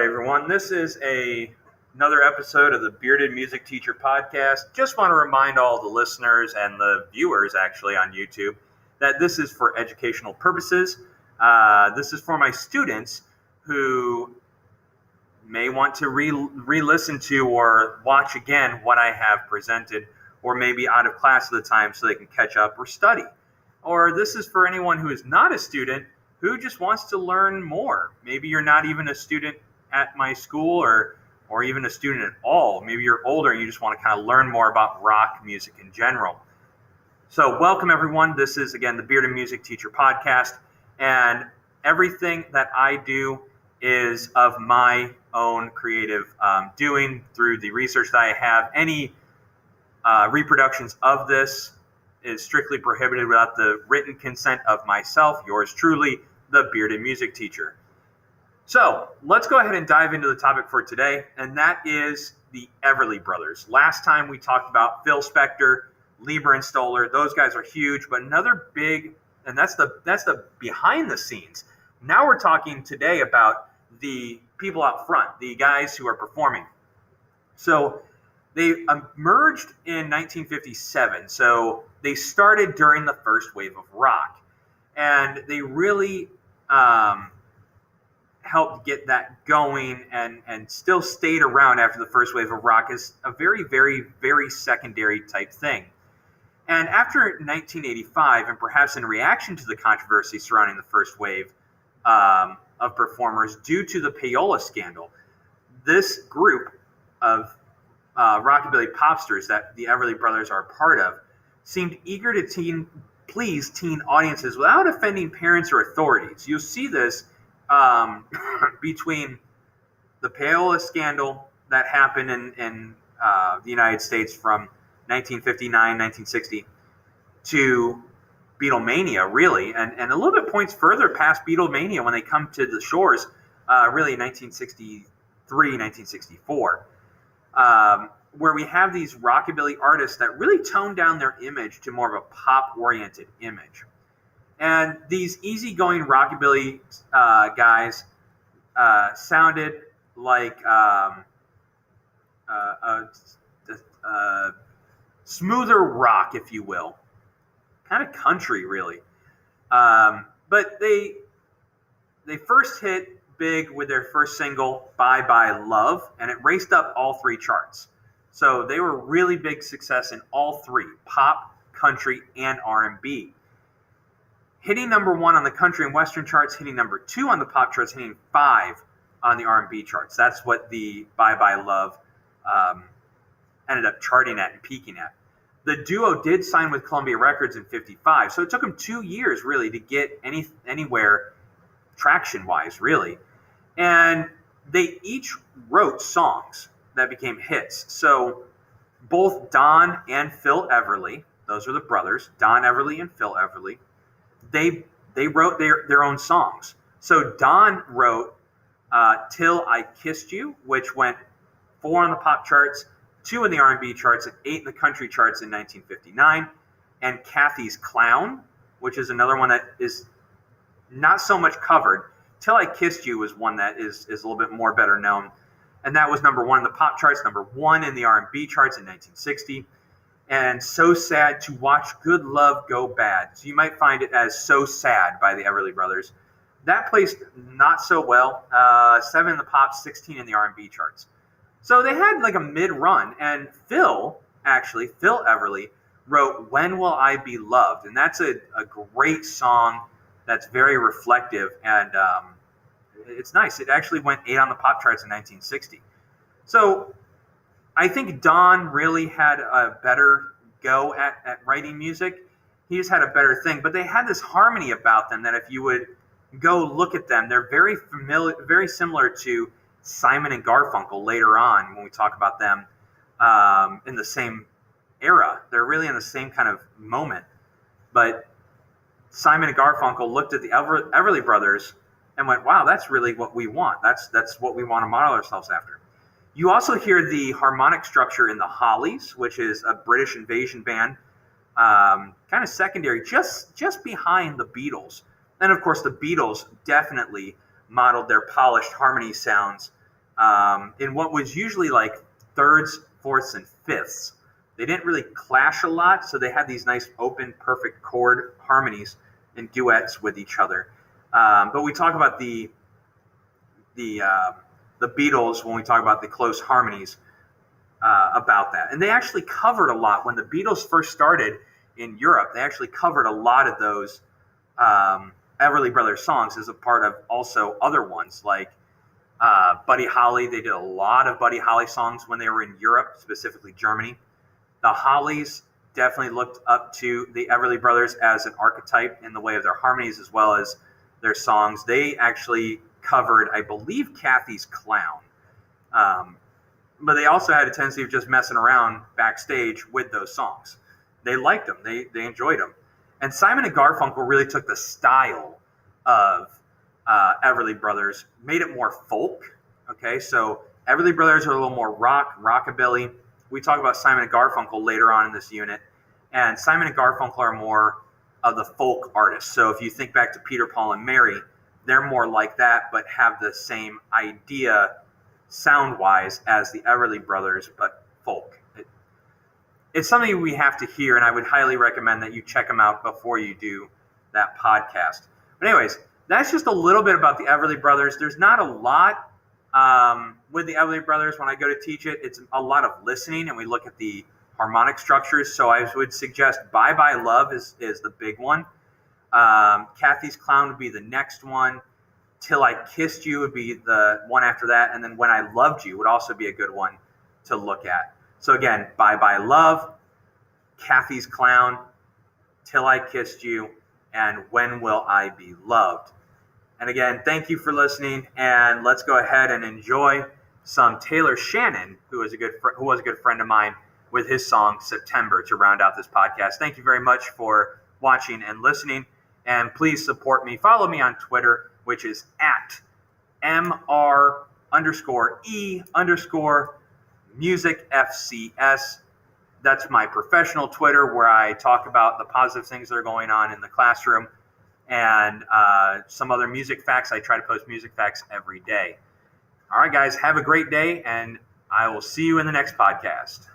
right, everyone. This is another episode of the Bearded Music Teacher Podcast. Just want to remind all the listeners and the viewers, actually, on YouTube, that this is for educational purposes. This is for my students who may want to re-listen to or watch again what I have presented, or maybe out of class at the time so they can catch up or study. Or this is for anyone who is not a student who just wants to learn more. Maybe you're not even a student at my school or even a student at all. Maybe you're older and you just want to kind of learn more about rock music in general. So welcome, everyone. This is, again, the Bearded Music Teacher Podcast, and everything that I do is of my own creative doing through the research that I have. Any reproductions of this is strictly prohibited without the written consent of myself, yours truly, the Bearded Music Teacher. So let's go ahead and dive into the topic for today, and that is the Everly Brothers. Last time we talked about Phil Spector, Leiber and Stoller. Those guys are huge, but another big, and that's the behind the scenes. Now we're talking today about the people out front, the guys who are performing. So they emerged in 1957. So they started during the first wave of rock, and they really helped get that going and still stayed around after the first wave of rock as a very, very, very secondary type thing. And after 1985, and perhaps in reaction to the controversy surrounding the first wave of performers due to the payola scandal, this group of rockabilly popsters that the Everly Brothers are a part of seemed eager to please teen audiences without offending parents or authorities. You'll see this between the payola scandal that happened in the United States from 1959, 1960 to Beatlemania, really, and a little bit points further past Beatlemania when they come to the shores, really in 1963, 1964. Where we have these rockabilly artists that really tone down their image to more of a pop-oriented image. And these easygoing rockabilly guys sounded like smoother rock, if you will. Kind of country, really. But they first hit big with their first single, Bye Bye Love, and it raced up all three charts. So they were really big success in all three, pop, country, and R&B. Hitting number one on the country and western charts, hitting number two on the pop charts, hitting 5 on the R&B charts. That's what the Bye Bye Love ended up charting at and peaking at. The duo did sign with Columbia Records in 55, so it took them 2 years, really, to get anywhere traction-wise, really. And they each wrote songs that became hits. So both Don and Phil Everly, those are the brothers, Don Everly and Phil Everly, they wrote their own songs. So Don wrote Till I Kissed You, which went 4 on the pop charts, 2 in the R&B charts, and 8 in the country charts in 1959. And Kathy's Clown, which is another one that is not so much covered. Till I Kissed You was one that is a little bit more better known. And that was number 1 in the pop charts, number 1 in the R&B charts in 1960. And So Sad to Watch Good Love Go Bad. So you might find it as So Sad by the Everly Brothers. That placed not so well. 7 in the pop, 16 in the R&B charts. So they had like a mid-run. And Phil Everly, wrote When Will I Be Loved? And that's a great song that's very reflective, and it's nice. It actually went 8 on the pop charts in 1960. So I think Don really had a better go at writing music. He just had a better thing. But they had this harmony about them that if you would go look at them, they're very familiar, very similar to Simon and Garfunkel later on when we talk about them in the same era. They're really in the same kind of moment. But Simon and Garfunkel looked at the Everly Brothers and went, wow, that's really what we want. That's what we want to model ourselves after. You also hear the harmonic structure in the Hollies, which is a British invasion band, kind of secondary, just behind the Beatles. And of course, the Beatles definitely modeled their polished harmony sounds in what was usually like thirds, fourths, and fifths. They didn't really clash a lot, so they had these nice open, perfect chord harmonies and duets with each other. But we talk about the Beatles when we talk about the close harmonies about that. And they actually covered a lot when the Beatles first started in Europe. They actually covered a lot of those Everly Brothers songs as a part of also other ones like Buddy Holly. They did a lot of Buddy Holly songs when they were in Europe, specifically Germany. The Hollies definitely looked up to the Everly Brothers as an archetype in the way of their harmonies as well as their songs. They actually covered, I believe, Kathy's Clown. But they also had a tendency of just messing around backstage with those songs. They liked them. They enjoyed them. And Simon and Garfunkel really took the style of Everly Brothers, made it more folk. Okay, so Everly Brothers are a little more rockabilly. We talk about Simon and Garfunkel later on in this unit. And Simon and Garfunkel are more of the folk artists. So if you think back to Peter, Paul, and Mary, they're more like that, but have the same idea sound-wise as the Everly Brothers, but folk. It's something we have to hear, and I would highly recommend that you check them out before you do that podcast. But anyways, that's just a little bit about the Everly Brothers. There's not a lot with the Everly Brothers when I go to teach it. It's a lot of listening, and we look at the harmonic structures. So I would suggest Bye Bye Love is the big one. Kathy's Clown would be the next one. Till I Kissed You would be the one after that. And then When I Loved You would also be a good one to look at. So again, Bye Bye Love, Kathy's Clown, Till I Kissed You, and When Will I Be Loved. And again, thank you for listening, and let's go ahead and enjoy some Taylor Shannon, who was a good friend of mine, with his song September to round out this podcast. Thank you very much for watching and listening, and please support me. Follow me on Twitter, which is at MR_E_MusicFCS. That's my professional Twitter where I talk about the positive things that are going on in the classroom and some other music facts. I try to post music facts every day. All right, guys, have a great day, and I will see you in the next podcast.